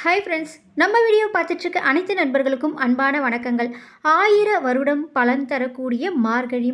Hi friends, நம்ம video பார்த்துட்ருக்க அனைத்து நண்பர்களுக்கும் அன்பான வணக்கங்கள். 1000 வருடம் பலன் தரக்கூடிய மார்கழி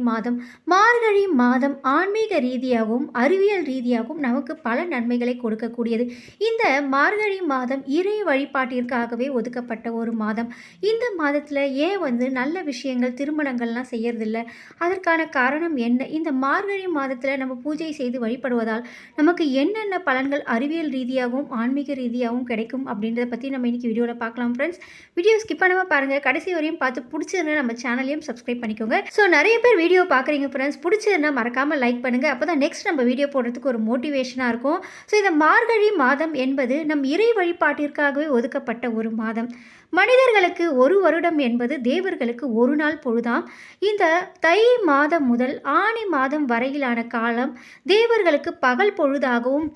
மாதம் ஆன்மீக ரீதியாகவும் அறிவியல் ரீதியாகவும் நமக்கு பல நன்மைகளை கொடுக்கக்கூடியது. இந்த மார்கழி மாதம் இறை வழிபாட்டிற்காகவே ஒதுக்கப்பட்ட ஒரு மாதம். இந்த மாதத்தில் ஏன் நல்ல விஷயங்கள் திருமணங்கள்லாம் செய்யறதில்ல? அதற்கான காரணம் என்ன? இந்த மார்கழி மாதத்தில் நம்ம பூஜை செய்து வழிபடுவதால் நமக்கு என்னென்ன பலன்கள் அறிவியல் ரீதியாகவும் ஆன்மீக ரீதியாகவும் கிடைக்கும் அப்படின்றத பற்றி நம்ம இன்றைக்கி வீடியோவில் பார்க்கலாம். ஃப்ரெண்ட்ஸ், வீடியோ ஸ்கிப் பண்ணாமல் பாருங்கள், கடைசி வரையும் பார்த்து பிடிச்சிருந்தா நம்ம சேனலையும் சப்ஸ்கிரைப் பண்ணிக்கோங்க. ஸோ நிறைய பேர் வீடியோ பார்க்குறீங்க ஃப்ரெண்ட்ஸ், பிடிச்சிருந்தா மறக்காமல் லைக் பண்ணுங்கள். அப்போ தான் நெக்ஸ்ட் நம்ம வீடியோ போடுறதுக்கு ஒரு மோட்டிவேஷனாக இருக்கும். ஸோ இந்த மார்கழி மாதம் என்பது நம் இறை வழிபாட்டிற்காகவே ஒதுக்கப்பட்ட ஒரு மாதம். மனிதர்களுக்கு ஒரு வருடம் என்பது தேவர்களுக்கு ஒரு நாள் பொழுதாம். இந்த தை மாதம் முதல் ஆனி மாதம் வரையிலான காலம் தேவர்களுக்கு பகல் பொழுதாகவும்,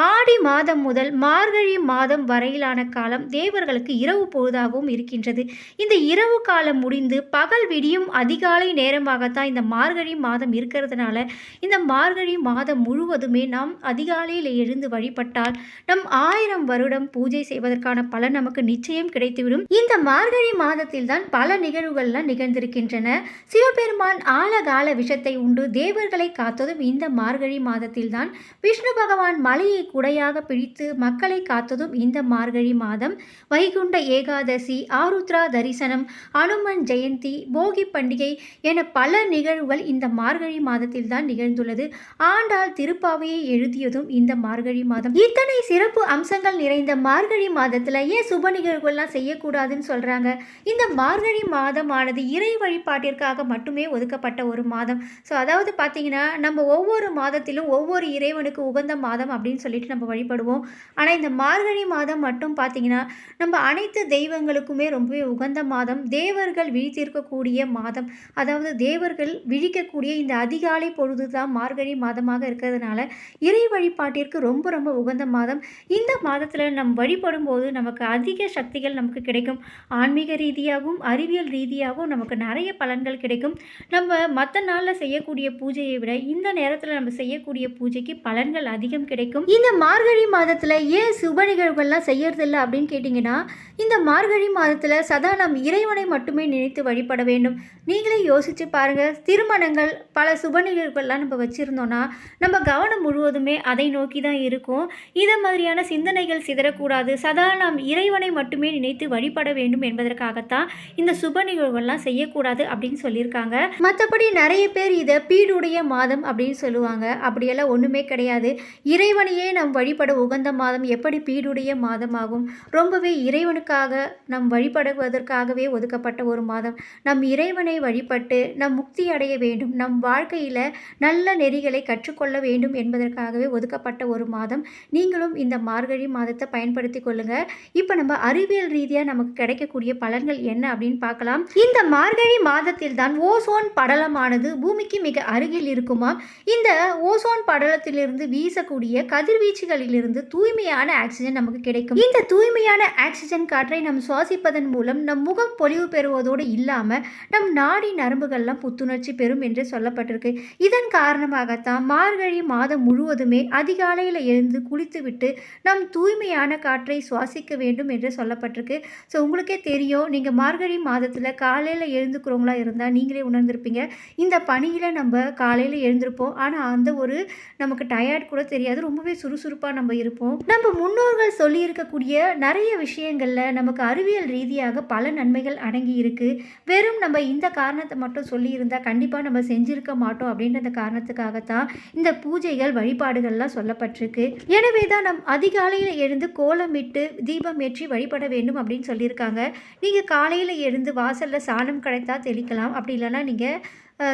ஆடி மாதம் முதல் மார்கழி மாதம் வரையிலான காலம் தேவர்களுக்கு இரவு பொழுதாகவும் இருக்கின்றது. இந்த இரவு காலம் முடிந்து பகல் விடியும் அதிகாலை நேரமாகத்தான் இந்த மார்கழி மாதம் இருக்கிறதுனால இந்த மார்கழி மாதம் முழுவதுமே நாம் அதிகாலையில் எழுந்து வழிபட்டால் நம் 1000 வருடம் பூஜை செய்வதற்கான பலன் நமக்கு நிச்சயம் கிடைத்துவிடும். இந்த மார்கழி மாதத்தில் தான் பல நிகழ்வுகள்லாம் நிகழ்ந்திருக்கின்றன. சிவபெருமான் ஆழகால விஷத்தை உண்டு தேவர்களை காத்ததும் இந்த மார்கழி மாதத்தில் தான். விஷ்ணு பகவான் மலையை குடையாக பிடித்து மக்களை காத்ததும் இந்த மார்கழி மாதம். வைகுண்ட ஏகாதசி, ஆருத்ரா தரிசனம், அனுமன் ஜெயந்தி, போகி பண்டிகை என பல நிகழ்வுகள் இந்த மார்கழி மாதத்தில் தான் நிகழ்ந்துள்ளது. ஆண்டாள் திருப்பாவையை எழுதியதும் இந்த மார்கழி மாதம். இத்தனை சிறப்பு அம்சங்கள் நிறைந்த மார்கழி மாதத்தில் ஏன் சுப நிகழ்வுகள்லாம் செய்யக்கூடாதுன்னு சொல்கிறாங்க? இந்த மார்கழி மாதமானது இறை வழிபாட்டிற்காக மட்டுமே ஒதுக்கப்பட்ட ஒரு மாதம். ஸோ அதாவது பார்த்தீங்கன்னா, நம்ம ஒவ்வொரு மாதத்திலும் ஒவ்வொரு இறைவனுக்கு உகந்த மாதம் அப்படின்னு சொல்லிட்டு நம்ம வழிபடுவோம். ஆனால் இந்த மார்கழி மாதம் மட்டும் பார்த்தீங்கன்னா நம்ம அனைத்து தெய்வங்களுக்குமே ரொம்பவே உகந்த மாதம். தேவர்கள் விழித்திருக்கக்கூடிய மாதம், அதாவது தேவர்கள் விழிக்கக்கூடிய இந்த அதிகாலை பொழுது தான் மார்கழி மாதமாக இருக்கிறதுனால இறை வழிபாட்டிற்கு ரொம்ப ரொம்ப உகந்த மாதம். இந்த மாதத்தில் நம் வழிபடும் போது நமக்கு அதிக சக்திகள் நமக்கு கிடைக்கும். ஆன்மீக ரீதியாகவும் அறிவியல் ரீதியாகவும் நமக்கு நிறைய பலன்கள் கிடைக்கும். நம்ம மற்ற நாளில் செய்யக்கூடிய பூஜையை விட இந்த நேரத்தில் நம்ம செய்யக்கூடிய பூஜைக்கு பலன்கள் அதிகம் கிடைக்கும். இந்த மார்கழி மாதத்தில் ஏன் சுப நிகழ்வுகள்லாம் செய்யறதில்லை அப்படின்னு கேட்டிங்கன்னா, இந்த மார்கழி மாதத்தில் சதா நாம் இறைவனை மட்டுமே நினைத்து வழிபட வேண்டும். நீங்களே யோசித்து பாருங்கள், திருமணங்கள் பல சுப நிகழ்வுகள்லாம் நம்ம வச்சுருந்தோன்னா நம்ம கவனம் முழுவதுமே அதை நோக்கி தான் இருக்கும். இதை மாதிரியான சிந்தனைகள் சிதறக்கூடாது. சதா நாம் இறைவனை மட்டுமே நினைத்து வழிபட வேண்டும் என்பதற்காகத்தான் இந்த சுப நிகழ்வுகள்லாம் செய்யக்கூடாது அப்படின்னு சொல்லியிருக்காங்க. மற்றபடி நிறைய பேர் இதை பீடுடைய மாதம் அப்படின்னு சொல்லுவாங்க. அப்படியெல்லாம் ஒன்றுமே கிடையாது. இறைவனையே நம் வழிபட உகந்த மாதம் எப்படி பீடுடைய மாதமாகும்? ரொம்பவே இறைவனுக்காக நம் வழிபடுவதற்காகவே ஒதுக்கப்பட்ட ஒரு மாதம். நம் இறைவனை வழிபட்டு நம் முக்தி அடைய வேண்டும், நம் வாழ்க்கையில் நல்ல நெறிகளை கற்றுக்கொள்ள வேண்டும் என்பதற்காகவே ஒதுக்கப்பட்ட ஒரு மாதம். நீங்களும் இந்த மார்கழி மாதத்தை பயன்படுத்தி கொள்ளுங்கள். இப்போ நம்ம அறிவியல் ரீதியாக நமக்கு கிடைக்கக்கூடிய பலன்கள் என்ன அப்படின்னு பார்க்கலாம். இந்த மார்கழி மாதத்தில் தான் ஓசோன் படலமானது பூமிக்கு மிக அருகில் இருக்குமா. இந்த ஓசோன் படலத்திலிருந்து வீசக்கூடிய கதிர்வீச்சுகளிலிருந்து தூய்மையான ஆக்சிஜன் நமக்கு கிடைக்கும். இந்த தூய்மையான ஆக்சிஜன் காற்றை நாம் சுவாசிப்பதன் மூலம் நம் முகம் பொலிவு பெறுவதோடு இல்லாமல் நம் நாடி நரம்புகள்லாம் புத்துணர்ச்சி பெறும் என்று சொல்லப்பட்டிருக்கு. இதன் காரணமாகத்தான் மார்கழி மாதம் முழுவதுமே அதிகாலையில் எழுந்து குளித்துவிட்டு நம் தூய்மையான காற்றை சுவாசிக்க வேண்டும் என்று சொல்லப்பட்டிருக்கு. ஸோ உங்களுக்கே தெரியும், நீங்கள் மார்கழி மாதத்தில் காலையில் எழுந்துக்கிறவங்களா இருந்தால் நீங்களே உணர்ந்திருப்பீங்க. இந்த பனியில் நம்ம காலையில் எழுந்திருப்போம், ஆனால் அந்த ஒரு நமக்கு டயர்ட் கூட தெரியாது, ரொம்பவே சுறுசுறுப்பாக நம்ம இருப்போம். நம்ம முன்னோர்கள் சொல்லியிருக்கக்கூடிய நிறைய விஷயங்களில் நமக்கு அறிவியல் ரீதியாக பல நன்மைகள் அடங்கி இருக்குது. வெறும் நம்ம இந்த காரணத்தை மட்டும் சொல்லியிருந்தால் கண்டிப்பாக நம்ம செஞ்சிருக்க மாட்டோம். அப்படின்ற காரணத்துக்காகத்தான் இந்த பூஜைகள் வழிபாடுகள்லாம் சொல்லப்பட்டிருக்கு. எனவே தான் நம் அதிகாலையில் எழுந்து கோலமிட்டு தீபம் ஏற்றி வழிபட வேண்டும் அப்படின்னு சொல்லியிருக்காங்க. நீங்கள் காலையில் எழுந்து வாசலில் சாணம் கிடைத்தா தெளிக்கலாம். அப்படி இல்லைன்னா நீங்கள்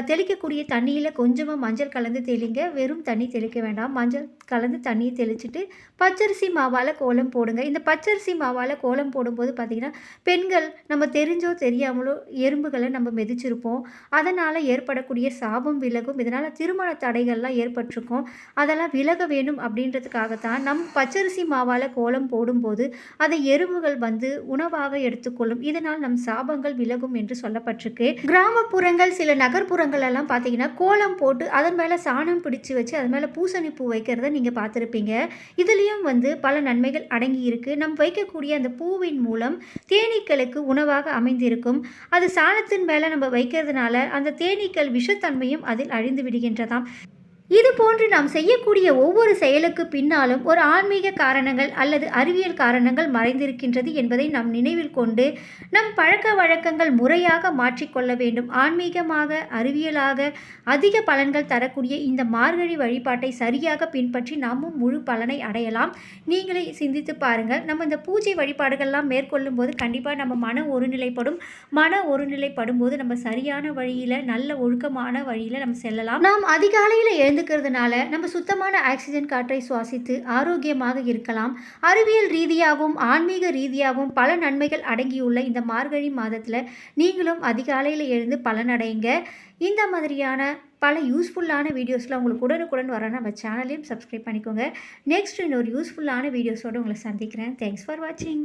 தெளிக்கக்கூடிய தண்ணியில் கொஞ்சமாக மஞ்சள் கலந்து தெளிங்க. வெறும் தண்ணி தெளிக்க வேண்டாம், மஞ்சள் கலந்து தண்ணியை தெளிச்சுட்டு பச்சரிசி மாவால் கோலம் போடுங்க. இந்த பச்சரிசி மாவால் கோலம் போடும்போது பார்த்திங்கன்னா, பெண்கள் நம்ம தெரிஞ்சோ தெரியாமலோ எறும்புகளை நம்ம மிதிச்சிருப்போம். அதனால் ஏற்படக்கூடிய சாபம் விலகும். இதனால் திருமண தடைகள்லாம் ஏற்பட்டிருக்கும். அதெல்லாம் விலக வேணும் அப்படின்றதுக்காகத்தான் நம் பச்சரிசி மாவால் கோலம் போடும்போது அதை எறும்புகள் உணவாக எடுத்துக்கொள்ளும். இதனால் நம் சாபங்கள் விலகும் என்று சொல்லப்பட்டிருக்கு. கிராமப்புறங்கள் சில நகர்ப்புற கிராமப்புறங்களெல்லாம் பார்த்தீங்கன்னா கோலம் போட்டு அதன் மேலே சாணம் பிடிச்சி வச்சு அது மேலே பூசணி பூ வைக்கிறத நீங்கள் பார்த்துருப்பீங்க. இதுலேயும் வந்து பல நன்மைகள் அடங்கி இருக்குது. நம்ம வைக்கக்கூடிய அந்த பூவின் மூலம் தேனீக்களுக்கு உணவாக அமைந்திருக்கும். அது சாணத்தின் மேலே நம்ம வைக்கிறதுனால அந்த தேனீக்கள் விஷத்தன்மையும் அதில் அழிந்து விடுகின்றதாம். இது போன்று நாம் செய்யக்கூடிய ஒவ்வொரு செயலுக்கு பின்னாலும் ஒரு ஆன்மீக காரணங்கள் அல்லது அறிவியல் காரணங்கள் மறைந்திருக்கின்றது என்பதை நாம் நினைவில் கொண்டு நம் பழக்க வழக்கங்கள் முறையாக மாற்றிக்கொள்ள வேண்டும். ஆன்மீகமாக அறிவியலாக அதிக பலன்கள் தரக்கூடிய இந்த மார்கழி வழிபாட்டை சரியாக பின்பற்றி நாமும் முழு பலனை அடையலாம். நீங்களே சிந்தித்து பாருங்கள். நம்ம இந்த பூஜை வழிபாடுகள்லாம் மேற்கொள்ளும் போது கண்டிப்பாக நம்ம மன ஒருநிலைப்படும் போது நம்ம சரியான வழியில் நல்ல ஒழுக்கமான வழியில் நம்ம செல்லலாம். நாம் அதிகாலையில் எழுந்துக்கிறதுனால நம்ம சுத்தமான ஆக்சிஜன் காற்றை சுவாசித்து ஆரோக்கியமாக இருக்கலாம். அறிவியல் ரீதியாகவும் ஆன்மீக ரீதியாகவும் பல நன்மைகள் அடங்கியுள்ள இந்த மார்கழி மாதத்தில் நீங்களும் அதிகாலையில் எழுந்து பலனடைங்க. இந்த மாதிரியான பல யூஸ்ஃபுல்லான வீடியோஸ்லாம் உங்களுக்கு உடனுக்குடன் வர நம்ம சேனலையும் சப்ஸ்கிரைப் பண்ணிக்கோங்க. நெக்ஸ்ட் இன்னொரு யூஸ்ஃபுல்லான வீடியோஸோடு உங்களை சந்திக்கிறேன். தேங்க்ஸ் ஃபார் வாட்சிங்.